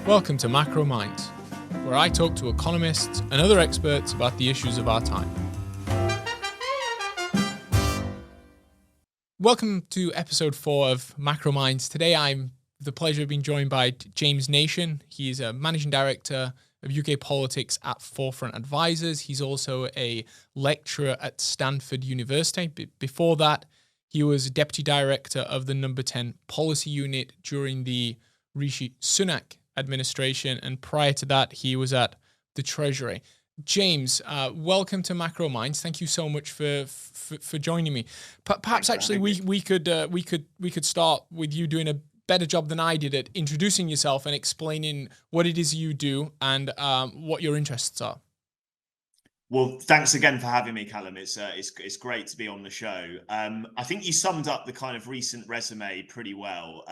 Welcome to Macro Minds, where I talk to economists and other experts about the issues of our time. Welcome to episode 4 of Macro Minds. Today I'm the pleasure of being joined by James Nation. He is a managing director of UK politics at Forefront Advisors. He's also a lecturer at Stanford University. Before that, he was deputy director of the number 10 policy unit during the Rishi Sunak administration, and prior to that, he was at the Treasury. James, welcome to Macro Minds. Thank you so much for joining me. Perhaps actually we could start with you doing a better job than I did at introducing yourself and explaining what it is you do and what your interests are. Well, thanks again for having me, Kallum. It's great to be on the show. I think you summed up the kind of recent resume pretty well.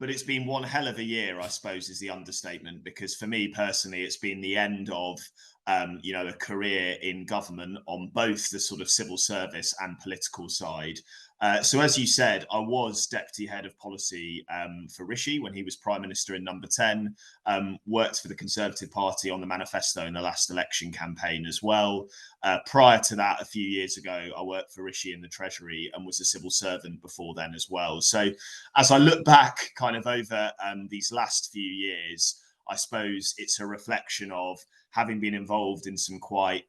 But it's been one hell of a year, I suppose, is the understatement, because for me personally, it's been the end of a career in government on both the sort of civil service and political side. So as you said, I was deputy head of policy for Rishi when he was Prime Minister in number 10, worked for the Conservative Party on the manifesto in the last election campaign as well. Prior to that, a few years ago, I worked for Rishi in the Treasury and was a civil servant before then as well. So as I look back kind of over these last few years, I suppose it's a reflection of having been involved in some quite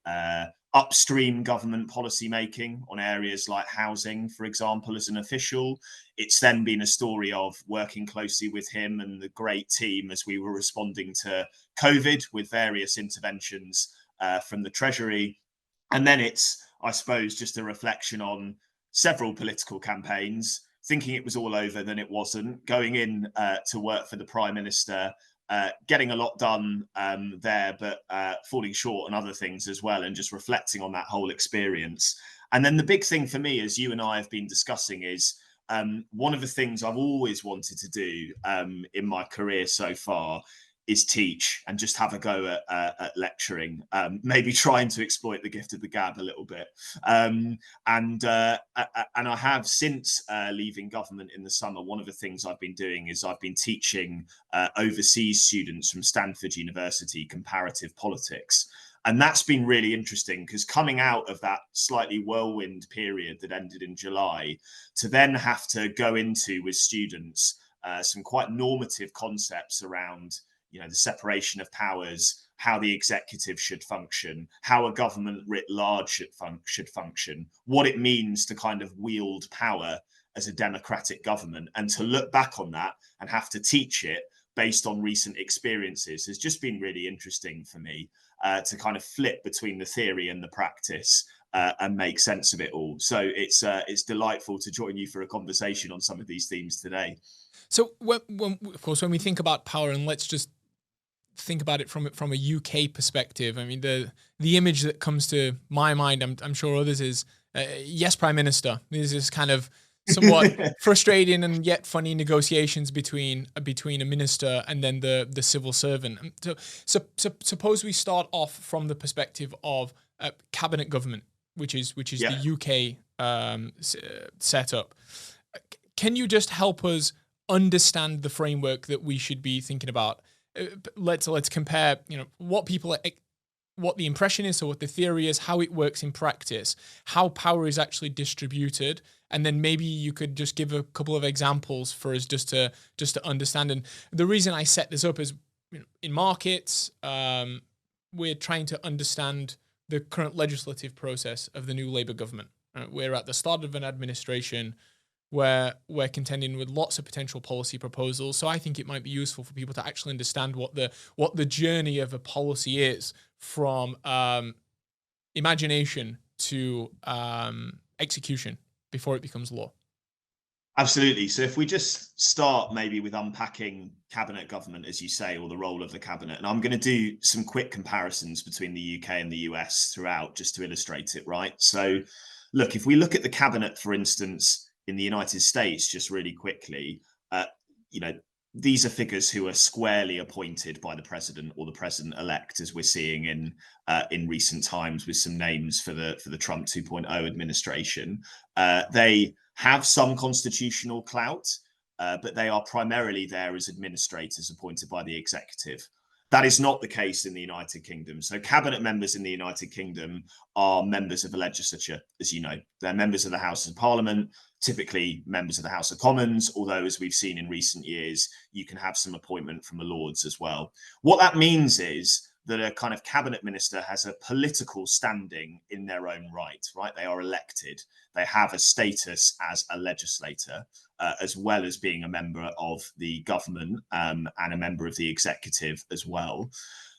upstream government policy making on areas like housing, for example, as an official. It's then been a story of working closely with him and the great team as we were responding to COVID with various interventions from the Treasury. And then it's, I suppose, just a reflection on several political campaigns, thinking it was all over, then it wasn't, going in to work for the Prime Minister, getting a lot done there, but falling short on other things as well, and just reflecting on that whole experience. And then the big thing for me, as you and I have been discussing, is one of the things I've always wanted to do in my career so far is teach and just have a go at lecturing, maybe trying to exploit the gift of the gab a little bit. And I have, since leaving government in the summer, one of the things I've been doing is I've been teaching overseas students from Stanford University comparative politics. And that's been really interesting, because coming out of that slightly whirlwind period that ended in July, to then have to go into with students some quite normative concepts around the separation of powers, how the executive should function, how a government writ large should function, what it means to kind of wield power as a democratic government, and to look back on that and have to teach it based on recent experiences has just been really interesting for me to kind of flip between the theory and the practice and make sense of it all. So it's delightful to join you for a conversation on some of these themes today. So when we think about power, and let's just think about it from a UK perspective, I mean, the image that comes to my mind, I'm sure others, is yes, Prime Minister. There's this kind of somewhat frustrating and yet funny negotiations between a minister and then the civil servant. So suppose we start off from the perspective of cabinet government, which is the UK setup. Can you just help us understand the framework that we should be thinking about? Let's compare, what the impression is, so what the theory is, how it works in practice, how power is actually distributed, and then maybe you could just give a couple of examples for us just to understand. And the reason I set this up is, in markets, we're trying to understand the current legislative process of the new Labour government. We're at the start of an administration where we're contending with lots of potential policy proposals. So I think it might be useful for people to actually understand what the journey of a policy is, from imagination to execution before it becomes law. Absolutely. So if we just start maybe with unpacking cabinet government, as you say, or the role of the cabinet, and I'm going to do some quick comparisons between the UK and the US throughout, just to illustrate it, right? So look, if we look at the cabinet, for instance, in the United States, just really quickly, these are figures who are squarely appointed by the president or the president-elect, as we're seeing in recent times with some names for the Trump 2.0 administration. They have some constitutional clout, but they are primarily there as administrators appointed by the executive. That is not the case in the United Kingdom. So cabinet members in the United Kingdom are members of the legislature, as you know. They're members of the House of Parliament, typically members of the House of Commons, although as we've seen in recent years, you can have some appointment from the Lords as well. What that means is that a kind of cabinet minister has a political standing in their own right? They are elected. They have a status as a legislator, as well as being a member of the government and a member of the executive as well.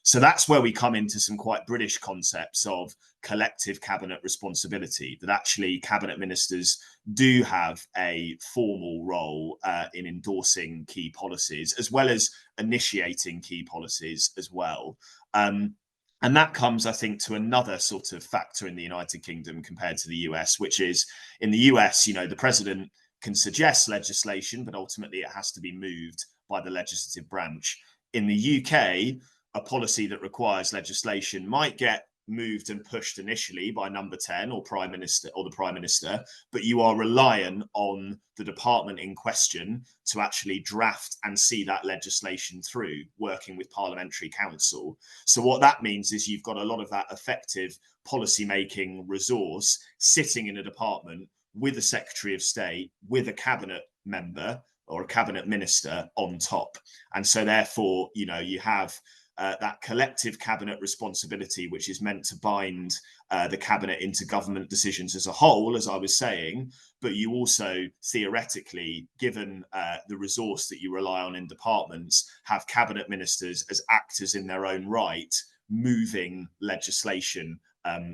So that's where we come into some quite British concepts of collective cabinet responsibility, that actually cabinet ministers do have a formal role in endorsing key policies, as well as initiating key policies as well. And that comes, I think, to another sort of factor in the United Kingdom compared to the US, which is in the US, the president can suggest legislation, but ultimately it has to be moved by the legislative branch. In the UK, a policy that requires legislation might get moved and pushed initially by number 10 or prime minister or the prime minister, but you are reliant on the department in question to actually draft and see that legislation through, working with parliamentary council. So what that means is you've got a lot of that effective policy-making resource sitting in a department with a Secretary of State, with a cabinet member or a cabinet minister on top. And so therefore, you have that collective cabinet responsibility, which is meant to bind the cabinet into government decisions as a whole, as I was saying, but you also theoretically, given the resource that you rely on in departments, have cabinet ministers as actors in their own right, moving legislation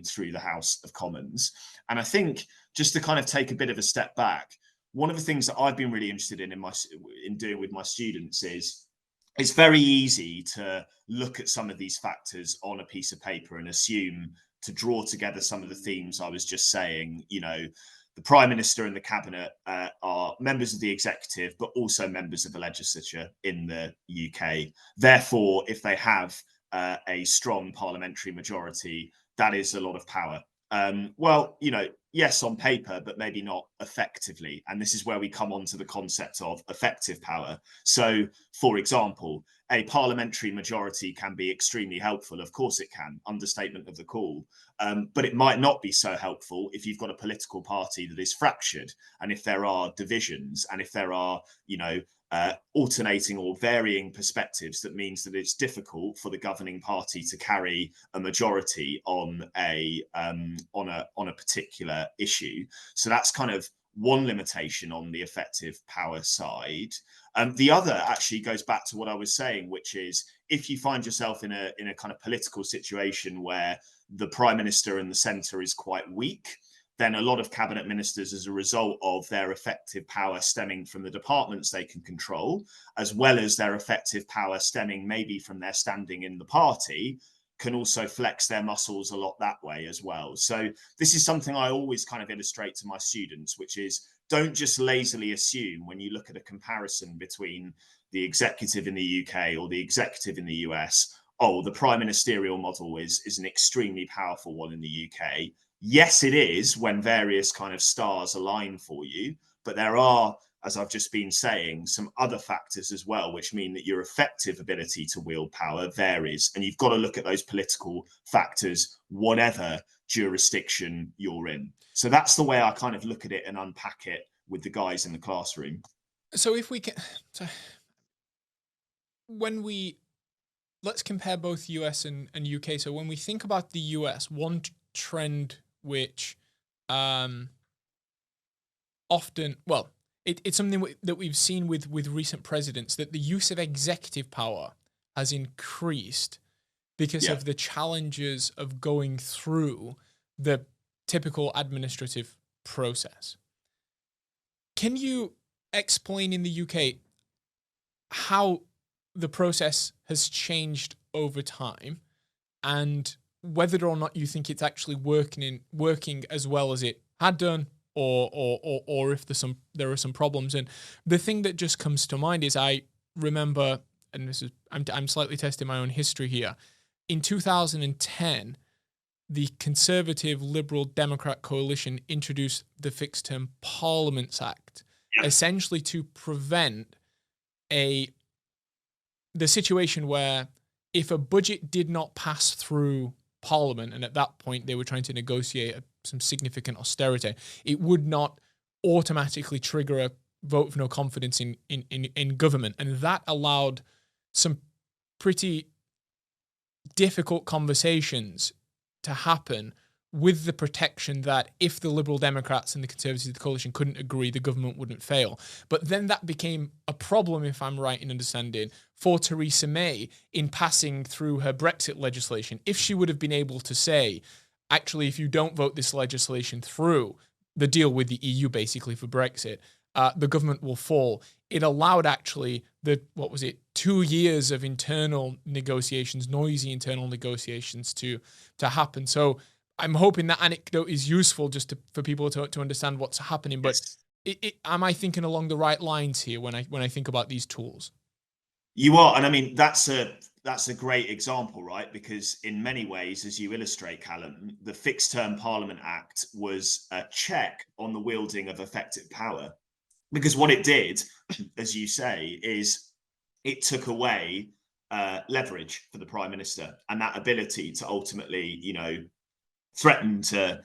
through the House of Commons. And I think just to kind of take a bit of a step back, one of the things that I've been really interested in doing with my students is it's very easy to look at some of these factors on a piece of paper and assume to draw together some of the themes I was just saying. The Prime Minister and the Cabinet are members of the executive, but also members of the legislature in the UK. Therefore, if they have a strong parliamentary majority, that is a lot of power. Yes, on paper, but maybe not effectively. And this is where we come on to the concept of effective power. So, for example, a parliamentary majority can be extremely helpful. Of course it can, understatement of the call. But it might not be so helpful if you've got a political party that is fractured, and if there are divisions, and if there are, alternating or varying perspectives, that means that it's difficult for the governing party to carry a majority on a particular issue. So that's kind of one limitation on the effective power side. The other actually goes back to what I was saying, which is if you find yourself in a kind of political situation where the Prime Minister and the centre is quite weak, then a lot of cabinet ministers, as a result of their effective power stemming from the departments they can control, as well as their effective power stemming maybe from their standing in the party, can also flex their muscles a lot that way as well. So this is something I always kind of illustrate to my students, which is don't just lazily assume when you look at a comparison between the executive in the UK or the executive in the US, the prime ministerial model is an extremely powerful one in the UK. Yes, it is when various kind of stars align for you, but there are, as I've just been saying, some other factors as well, which mean that your effective ability to wield power varies. And you've got to look at those political factors, whatever jurisdiction you're in. So that's the way I kind of look at it and unpack it with the guys in the classroom. So if we can, let's compare both US and UK. So when we think about the US, one trend which often, it's something that we've seen with recent presidents, that the use of executive power has increased because of the challenges of going through the typical administrative process. Can you explain in the UK how the process has changed over time, and whether or not you think it's actually working as well as it had done, or if there are some problems? And the thing that just comes to mind is I remember, and this is I'm slightly testing my own history here. In 2010, the Conservative Liberal Democrat coalition introduced the Fixed Term Parliaments Act, essentially to prevent the situation where if a budget did not pass through Parliament, and at that point they were trying to negotiate some significant austerity, it would not automatically trigger a vote of no confidence in government. And that allowed some pretty difficult conversations to happen, with the protection that if the Liberal Democrats and the Conservatives of the coalition couldn't agree, the government wouldn't fail. But then that became a problem, if I'm right in understanding, for Theresa May in passing through her Brexit legislation. If she would have been able to say, actually, if you don't vote this legislation through, the deal with the EU basically for Brexit, the government will fall. It allowed actually 2 years of internal negotiations, noisy internal negotiations to happen. So I'm hoping that anecdote is useful just for people to understand what's happening. But am I thinking along the right lines here when I think about these tools? You are, and I mean that's a great example, right? Because in many ways, as you illustrate, Kallum, the Fixed Term Parliament Act was a check on the wielding of effective power. Because what it did, as you say, is it took away leverage for the Prime Minister and that ability to ultimately, threaten to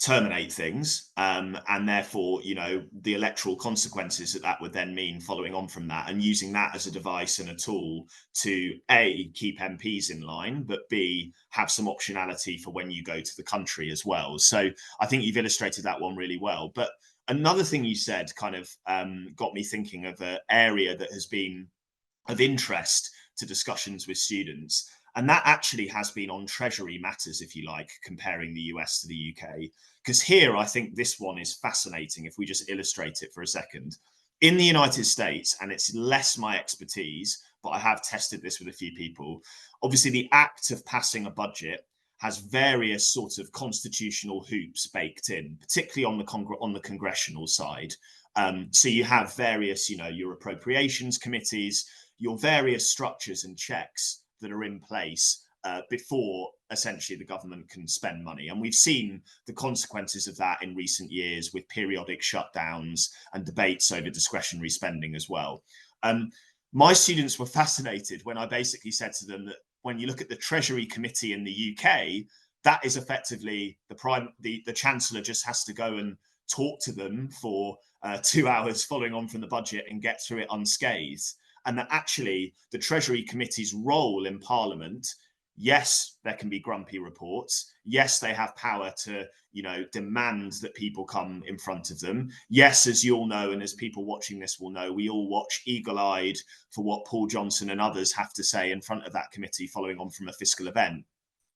terminate things, and therefore, the electoral consequences that would then mean following on from that, and using that as a device and a tool to A, keep MPs in line, but B, have some optionality for when you go to the country as well. So I think you've illustrated that one really well. But another thing you said kind of got me thinking of an area that has been of interest to discussions with students. And that actually has been on Treasury matters, if you like, comparing the US to the UK. Because here, I think this one is fascinating if we just illustrate it for a second. In the United States, and it's less my expertise, but I have tested this with a few people, obviously the act of passing a budget has various sorts of constitutional hoops baked in, particularly on the congressional side. So you have various, your appropriations committees, your various structures and checks that are in place before essentially the government can spend money. And we've seen the consequences of that in recent years with periodic shutdowns and debates over discretionary spending as well. My students were fascinated when I basically said to them that when you look at the Treasury Committee in the UK, that is effectively the Chancellor just has to go and talk to them for 2 hours following on from the budget and get through it unscathed. And that actually the Treasury Committee's role in Parliament, yes, there can be grumpy reports. Yes, they have power to, demand that people come in front of them. Yes, as you all know, and as people watching this will know, we all watch eagle-eyed for what Paul Johnson and others have to say in front of that committee following on from a fiscal event.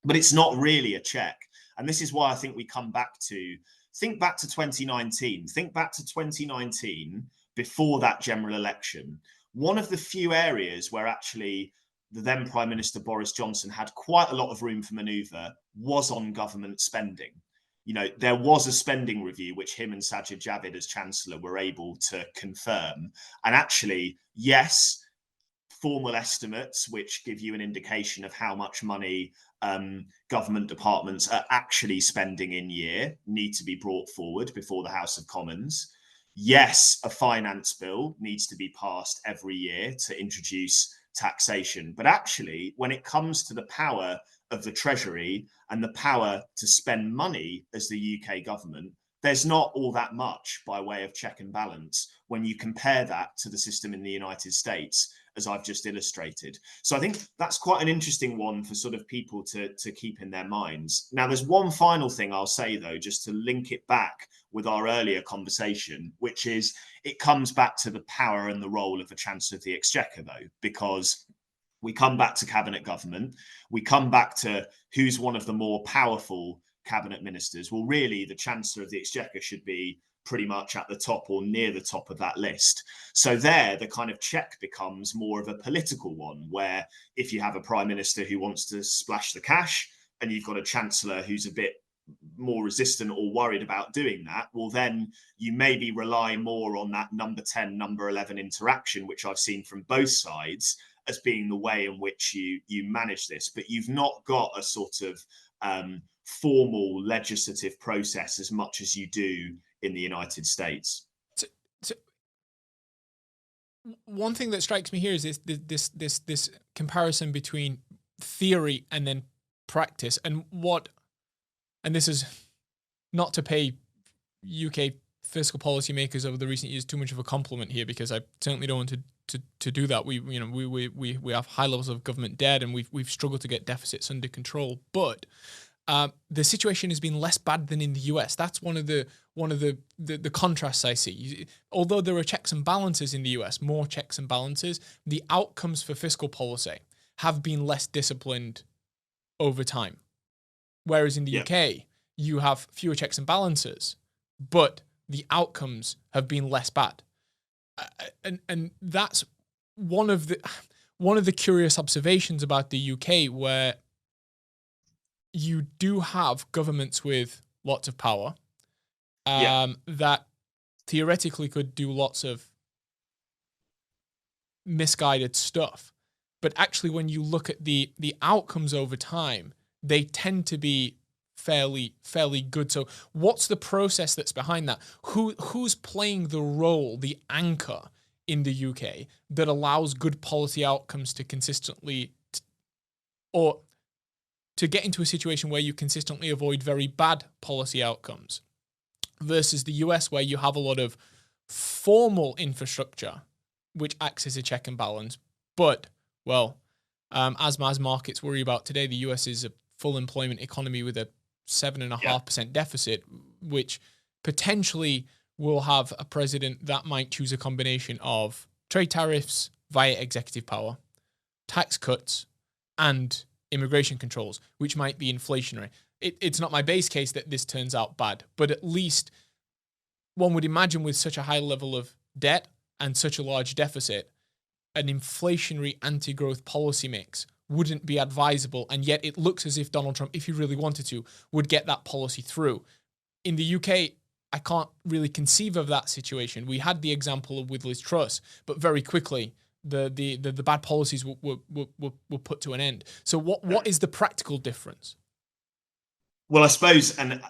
But it's not really a check. And this is why I think we come back to, think back to 2019. Think back to 2019 before that general election. One of the few areas where actually the then Prime Minister Boris Johnson had quite a lot of room for manoeuvre was on government spending. There was a spending review which him and Sajid Javid as Chancellor were able to confirm. And actually, yes, formal estimates which give you an indication of how much money government departments are actually spending in year need to be brought forward before the House of Commons. Yes, a finance bill needs to be passed every year to introduce taxation. But actually, when it comes to the power of the Treasury and the power to spend money as the UK government, there's not all that much by way of check and balance when you compare that to the system in the United States, as I've just illustrated. So I think that's quite an interesting one for sort of people to keep in their minds. Now, there's one final thing I'll say, though, just to link it back with our earlier conversation, which is it comes back to the power and the role of the Chancellor of the Exchequer, though, because we come back to cabinet government, we come back to who's one of the more powerful cabinet ministers. Well, really, the Chancellor of the Exchequer should be pretty much at the top or near the top of that list. So there, the kind of check becomes more of a political one, where if you have a Prime Minister who wants to splash the cash and you've got a Chancellor who's a bit more resistant or worried about doing that, well, then you maybe rely more on that number 10, number 11 interaction, which I've seen from both sides as being the way in which you manage this. But you've not got a sort of formal legislative process as much as you do in the United States. one thing that strikes me here is this comparison between theory and then practice, and this is not to pay UK fiscal policymakers over the recent years too much of a compliment here, because I certainly don't want to do that. We have high levels of government debt, and we've struggled to get deficits under control. But the situation has been less bad than in the US. That's one of the contrasts I see. Although there are checks and balances in the US, more checks and balances, the outcomes for fiscal policy have been less disciplined over time. Whereas in the UK, you have fewer checks and balances, but the outcomes have been less bad. And that's one of the curious observations about the UK, where you do have governments with lots of power that theoretically could do lots of misguided stuff. But actually, when you look at the outcomes over time, they tend to be fairly good. So what's the process that's behind that? Who's playing the role, the anchor in the UK that allows good policy outcomes to consistently or to get into a situation where you consistently avoid very bad policy outcomes, versus the US, where you have a lot of formal infrastructure which acts as a check and balance. But, well, as markets worry about today, the US is a full employment economy with a 7.5% deficit, which potentially will have a president that might choose a combination of trade tariffs via executive power, tax cuts, and immigration controls, which might be inflationary. It's not my base case that this turns out bad, but at least one would imagine, with such a high level of debt and such a large deficit, an inflationary anti-growth policy mix wouldn't be advisable, and yet it looks as if Donald Trump, if he really wanted to, would get that policy through. In the UK, I can't really conceive of that situation. We had the example with Liz Truss, but very quickly the bad policies were put to an end. So what is the practical difference? Well, I suppose, and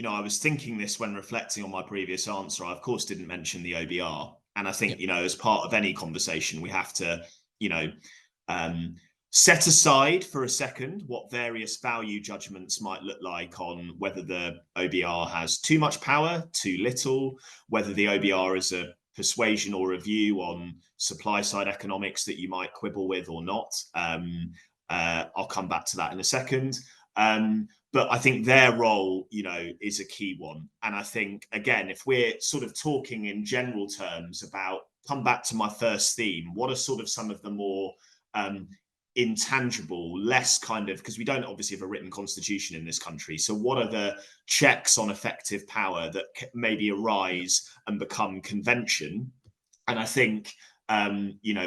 I was thinking this when reflecting on my previous answer. I of course didn't mention the OBR, and I think as part of any conversation, we have to set aside for a second what various value judgments might look like on whether the OBR has too much power, too little, whether the OBR is a persuasion or a view on supply side economics that you might quibble with or not. I'll come back to that in a second. But I think their role, is a key one. And I think, again, if we're sort of talking in general terms about, come back to my first theme, what are sort of some of the more intangible, less kind of, because we don't obviously have a written constitution in this country. So what are the checks on effective power that maybe arise and become convention? And I think,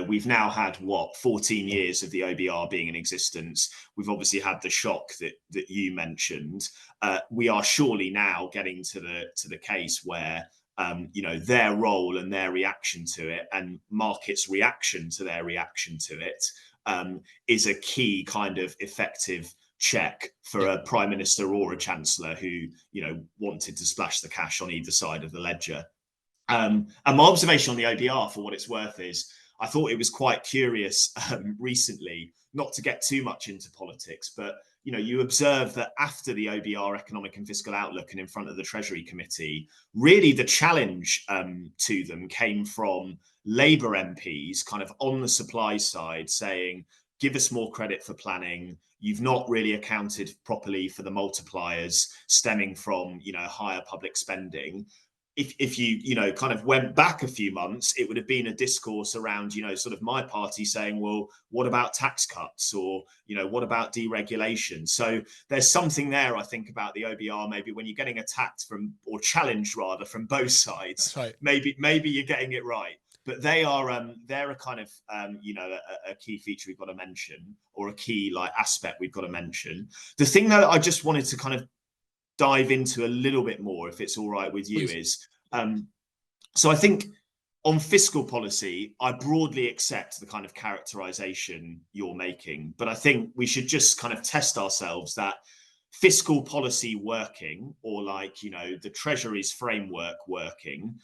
we've now had 14 years of the OBR being in existence. We've obviously had the shock that you mentioned. We are surely now getting to the case where their role and their reaction to it, and markets' reaction to their reaction to it, is a key kind of effective check for a prime minister or a chancellor who wanted to splash the cash on either side of the ledger. And my observation on the OBR, for what it's worth, is I thought it was quite curious recently, not to get too much into politics, but you observe that after the OBR economic and fiscal outlook and in front of the Treasury Committee, really the challenge to them came from Labour MPs kind of on the supply side saying, give us more credit for planning. You've not really accounted properly for the multipliers stemming from, higher public spending. If you kind of went back a few months, it would have been a discourse around, sort of my party saying, well, what about tax cuts, or, what about deregulation? So there's something there, I think, about the OBR, maybe when you're getting attacked from, or challenged rather, from both sides, right, maybe you're getting it right. But they're a kind of, a key feature we've got to mention, or a key aspect we've got to mention. The thing that I just wanted to kind of dive into a little bit more, if it's all right with you, please. is so I think on fiscal policy, I broadly accept the kind of characterization you're making, but I think we should just kind of test ourselves that fiscal policy working, or the Treasury's framework working,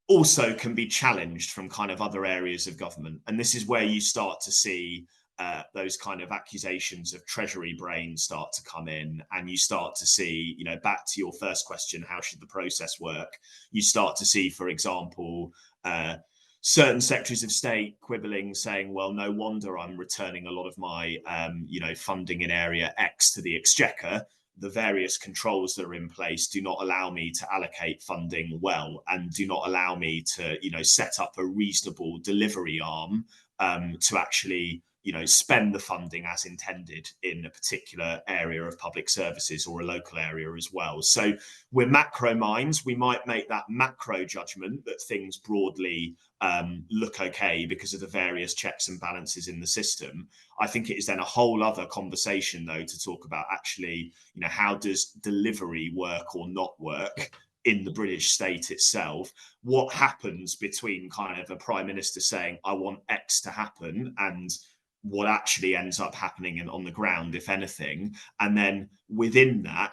also can be challenged from kind of other areas of government. And this is where you start to see those kind of accusations of treasury brain start to come in, and you start to see, back to your first question, how should the process work? You start to see, for example, certain secretaries of state quibbling, saying, well, no wonder I'm returning a lot of my, funding in area X to the Exchequer. The various controls that are in place do not allow me to allocate funding well, and do not allow me to, set up a reasonable delivery arm to actually, spend the funding as intended in a particular area of public services or a local area as well. So we're macro minds. We might make that macro judgment that things broadly look okay because of the various checks and balances in the system. I think it is then a whole other conversation, though, to talk about actually, how does delivery work or not work in the British state itself? What happens between kind of a prime minister saying, I want X to happen, and what actually ends up happening on the ground, if anything? And then within that,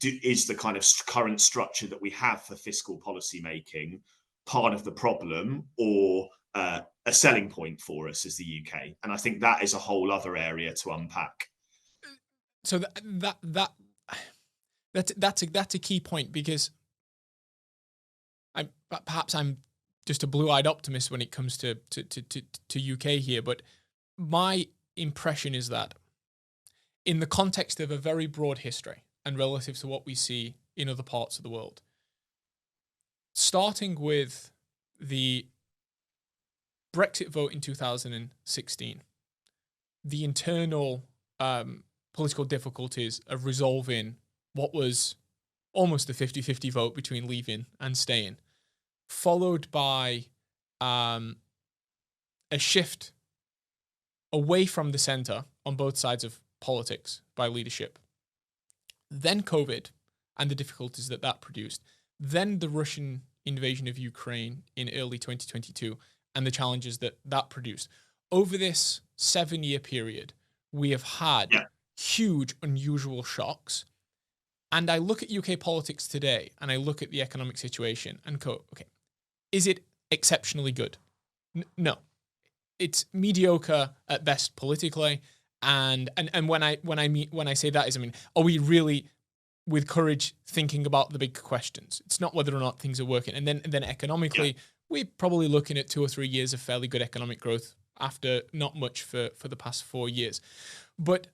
is the kind of current structure that we have for fiscal policy making part of the problem, or a selling point for us as the UK? And I think that is a whole other area to unpack. So that's a key point, because perhaps I'm just a blue-eyed optimist when it comes to UK here, but my impression is that in the context of a very broad history and relative to what we see in other parts of the world, starting with the Brexit vote in 2016, the internal political difficulties of resolving what was almost a 50-50 vote between leaving and staying, followed by a shift away from the centre on both sides of politics by leadership. Then COVID and the difficulties that produced. Then the Russian invasion of Ukraine in early 2022 and the challenges that produced. Over this 7-year period, we have had huge, unusual shocks. And I look at UK politics today, and I look at the economic situation and go, okay, is it exceptionally good? No. It's mediocre at best politically, and when I say that is, I mean, are we really with courage thinking about the big questions? It's not whether or not things are working. And then economically, we're probably looking at 2 or 3 years of fairly good economic growth after not much for the past 4 years. But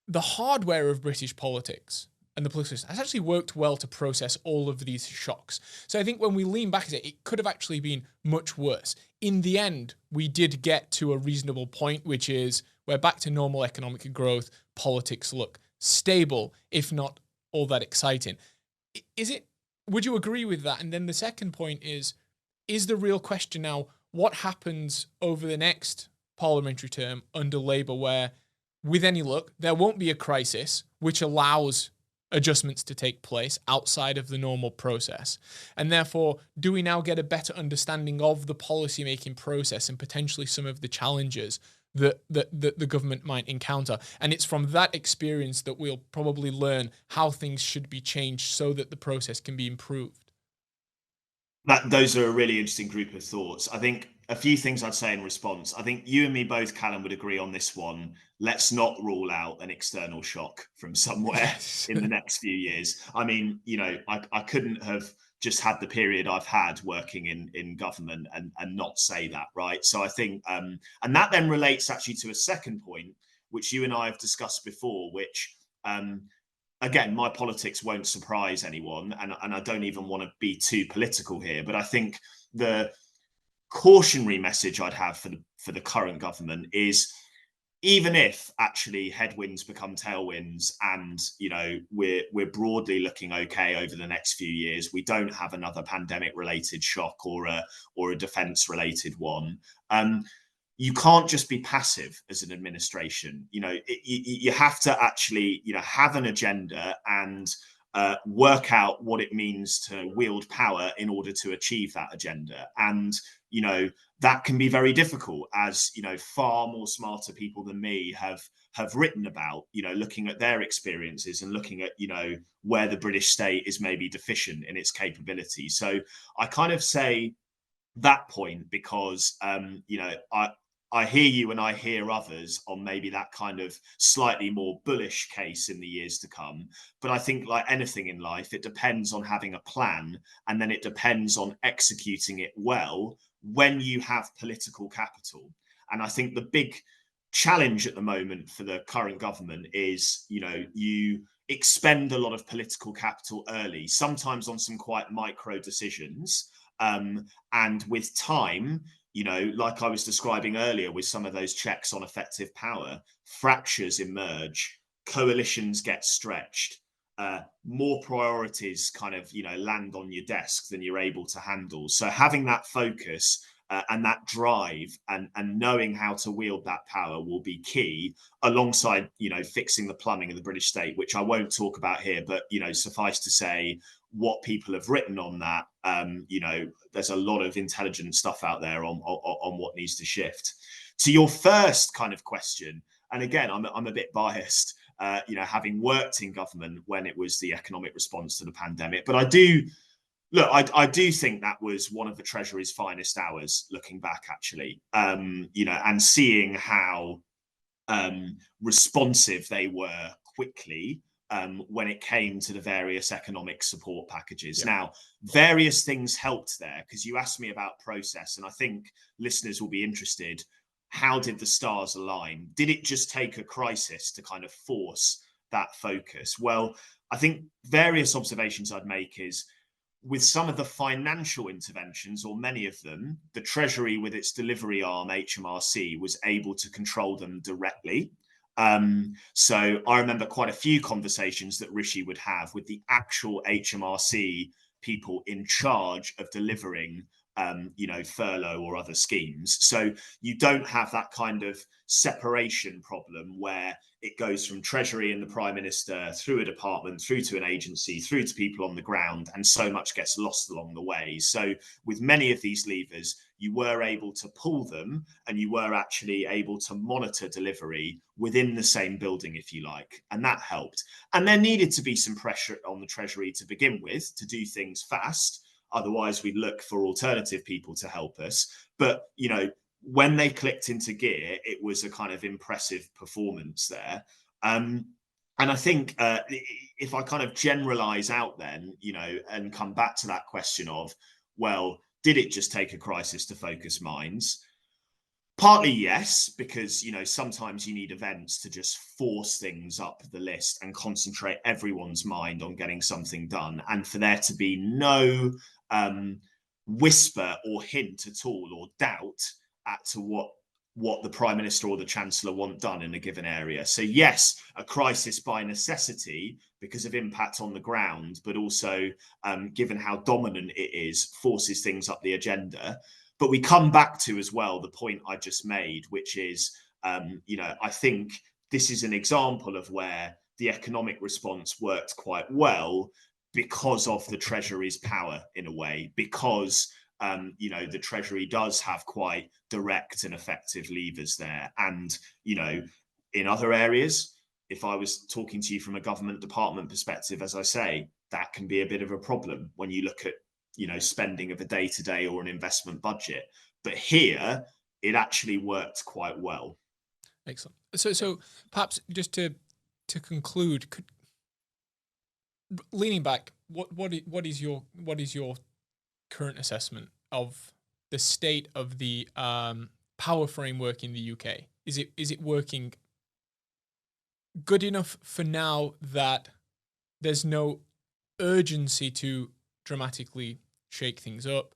the hardware of British politics and the political system has actually worked well to process all of these shocks. So I think when we lean back at it, it could have actually been much worse. In the end, we did get to a reasonable point, which is we're back to normal economic growth. Politics look stable, if not all that exciting. Would you agree with that? And then the second point is the real question now, what happens over the next parliamentary term under Labour, where, with any luck, there won't be a crisis, which allows adjustments to take place outside of the normal process. And therefore, do we now get a better understanding of the policy-making process and potentially some of the challenges that the government might encounter? And it's from that experience that we'll probably learn how things should be changed so that the process can be improved. Those are a really interesting group of thoughts. I think a few things I'd say in response. I think you and me both, Kallum, would agree on this one. Let's not rule out an external shock from somewhere in the next few years. I mean, I couldn't have just had the period I've had working in government and not say that, right? So I think, and that then relates actually to a second point, which you and I have discussed before, which, again, my politics won't surprise anyone, and I don't even want to be too political here, but I think the cautionary message I'd have for the current government is, even if actually headwinds become tailwinds and we're broadly looking okay over the next few years, we don't have another pandemic related shock or a defense related one, you can't just be passive as an administration. You have to actually have an agenda and work out what it means to wield power in order to achieve that agenda. And that can be very difficult, as far more smarter people than me have written about, looking at their experiences and looking at where the British state is maybe deficient in its capability. So I kind of say that point because I hear you and I hear others on maybe that kind of slightly more bullish case in the years to come. But I think, like anything in life, it depends on having a plan, and then it depends on executing it well when you have political capital. And I think the big challenge at the moment for the current government is, you expend a lot of political capital early, sometimes on some quite micro decisions. And with time, like I was describing earlier with some of those checks on effective power, fractures emerge, coalitions get stretched, more priorities kind of, land on your desk than you're able to handle. So having that focus and that drive and knowing how to wield that power will be key, alongside, fixing the plumbing of the British state, which I won't talk about here, but, suffice to say, what people have written on that, there's a lot of intelligent stuff out there on what needs to shift. To your first kind of question, and again, I'm a bit biased, having worked in government when it was the economic response to the pandemic, but I do think that was one of the Treasury's finest hours, looking back, actually, and seeing how responsive they were quickly when it came to the various economic support packages. Yeah. Now, various things helped there, because you asked me about process, and I think listeners will be interested. How did the stars align? Did it just take a crisis to kind of force that focus? Well, I think various observations I'd make is, with some of the financial interventions, or many of them, the Treasury with its delivery arm, HMRC, was able to control them directly. So I remember quite a few conversations that Rishi would have with the actual HMRC people in charge of delivering furlough or other schemes. So you don't have that kind of separation problem where it goes from Treasury and the Prime Minister through a department, through to an agency, through to people on the ground, and so much gets lost along the way. So with many of these levers, you were able to pull them, and you were actually able to monitor delivery within the same building, if you like, and that helped. And there needed to be some pressure on the Treasury to begin with to do things fast. Otherwise, we'd look for alternative people to help us. But, when they clicked into gear, it was a kind of impressive performance there. And I think if I kind of generalize out then, and come back to that question of, well, did it just take a crisis to focus minds? Partly yes, because, sometimes you need events to just force things up the list and concentrate everyone's mind on getting something done, and for there to be no whisper or hint at all, or doubt as to what the Prime Minister or the Chancellor want done in a given area. So yes, a crisis by necessity because of impact on the ground, but also given how dominant it is, forces things up the agenda. But we come back to as well the point I just made, which is, I think this is an example of where the economic response worked quite well because of the Treasury's power, in a way, because the Treasury does have quite direct and effective levers there. And, in other areas, if I was talking to you from a government department perspective, as I say, that can be a bit of a problem when you look at, spending of a day-to-day or an investment budget. But here, it actually worked quite well. Excellent. So perhaps just to conclude, leaning back, what is your current assessment of the state of the power framework in the UK? Is it working good enough for now that there's no urgency to dramatically shake things up?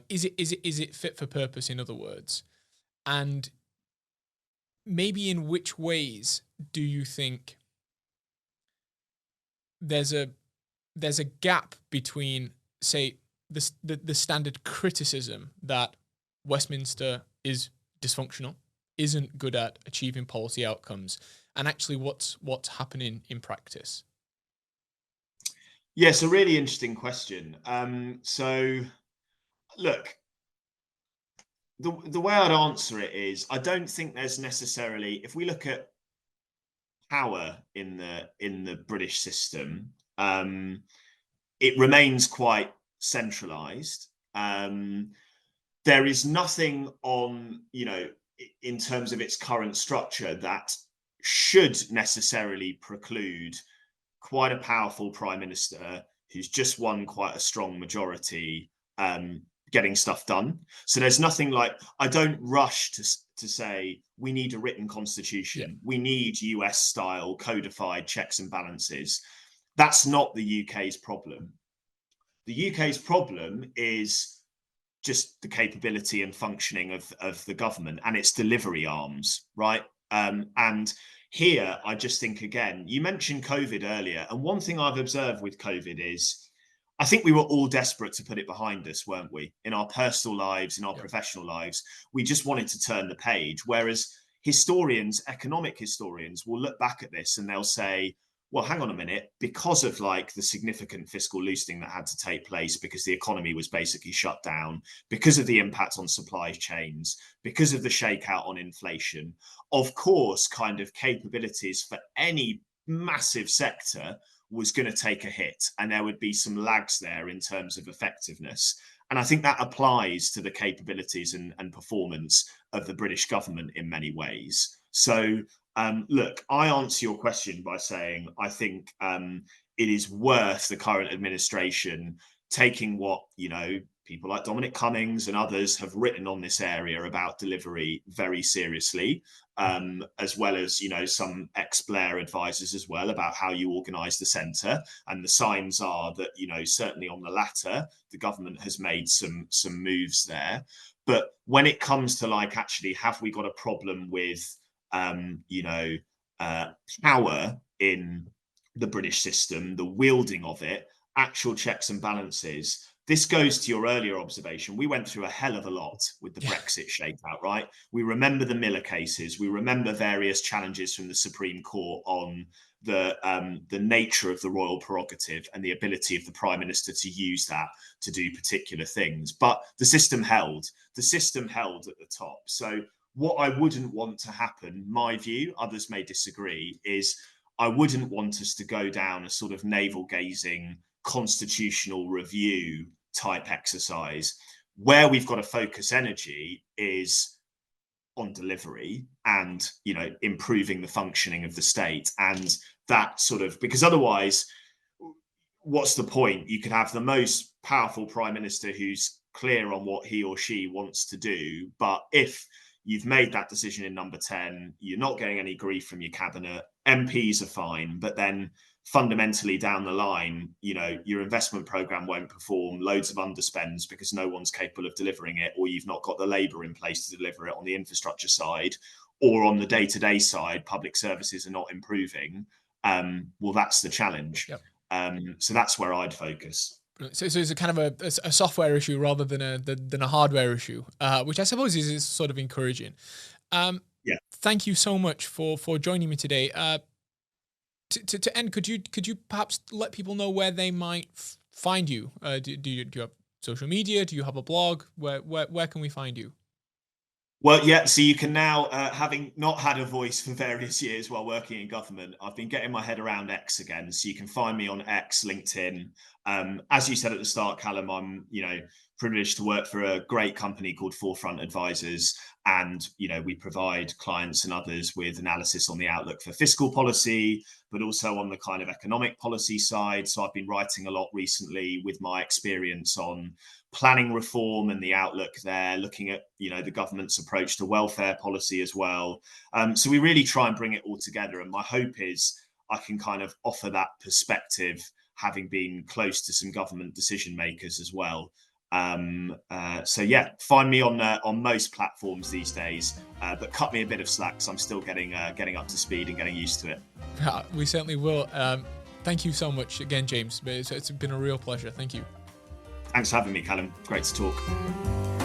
Is it fit for purpose, in other words? And maybe in which ways do you think there's a gap between, say, the standard criticism that Westminster is dysfunctional, isn't good at achieving policy outcomes, and actually what's happening in practice? Yes, a really interesting question. So, look, the way I'd answer it is, I don't think there's necessarily, if we look at power in the British system, it remains quite centralized. There is nothing on, in terms of its current structure that should necessarily preclude quite a powerful prime minister who's just won quite a strong majority getting stuff done. So there's nothing like, I don't rush to say we need a written constitution. We need US style codified checks and balances. That's not the UK's problem. The UK's problem is just the capability and functioning of the government and its delivery arms, right? And here, I just think, again, you mentioned COVID earlier. And one thing I've observed with COVID is, I think we were all desperate to put it behind us, weren't we? In our personal lives, in our professional lives, we just wanted to turn the page. Whereas historians, economic historians, will look back at this and they'll say, well, hang on a minute, because of like the significant fiscal loosening that had to take place, because the economy was basically shut down, because of the impact on supply chains, because of the shakeout on inflation, of course, kind of capabilities for any massive sector was going to take a hit, and there would be some lags there in terms of effectiveness. And I think that applies to the capabilities and performance of the British government in many ways. So, look, I answer your question by saying I think it is worth the current administration taking what, people like Dominic Cummings and others have written on this area about delivery very seriously, as well as, some ex-Blair advisors as well about how you organise the centre. And the signs are that, certainly on the latter, the government has made some moves there. But when it comes to like, actually, have we got a problem with, power in the British system, the wielding of it, actual checks and balances? This goes to your earlier observation. We went through a hell of a lot with the Brexit shakeout, right? We remember the Miller cases. We remember various challenges from the Supreme Court on the nature of the royal prerogative and the ability of the Prime Minister to use that to do particular things. But the system held. The system held at the top. So what I wouldn't want to happen, my view, others may disagree, is I wouldn't want us to go down a sort of navel-gazing constitutional review type exercise. Where we've got to focus energy is on delivery and, improving the functioning of the state. And that sort of, because otherwise, what's the point? You could have the most powerful prime minister who's clear on what he or she wants to do. But if you've made that decision in number 10, you're not getting any grief from your cabinet, MPs are fine, but then fundamentally down the line, your investment program won't perform, loads of underspends because no one's capable of delivering it, or you've not got the labor in place to deliver it on the infrastructure side, or on the day-to-day side, public services are not improving. Well, that's the challenge. So that's where I'd focus. So it's a kind of a software issue rather than a hardware issue, which I suppose is sort of encouraging. Thank you so much for joining me today. To end, could you perhaps let people know where they might find you? Do you have social media? Do you have a blog? Where can we find you? Well, yeah, so you can now, having not had a voice for various years while working in government, I've been getting my head around X again. So you can find me on X, LinkedIn. As you said at the start, Kallum, I'm, privileged to work for a great company called Forefront Advisors. And, we provide clients and others with analysis on the outlook for fiscal policy, but also on the kind of economic policy side. So I've been writing a lot recently with my experience on planning reform and the outlook there, looking at, the government's approach to welfare policy as well. So we really try and bring it all together. And my hope is I can kind of offer that perspective, having been close to some government decision makers as well. So yeah, find me on most platforms these days, but cut me a bit of slack because I'm still getting up to speed and getting used to it. We certainly will. Thank you so much again, James. It's been a real pleasure. Thank you. Thanks for having me, Kallum. Great to talk.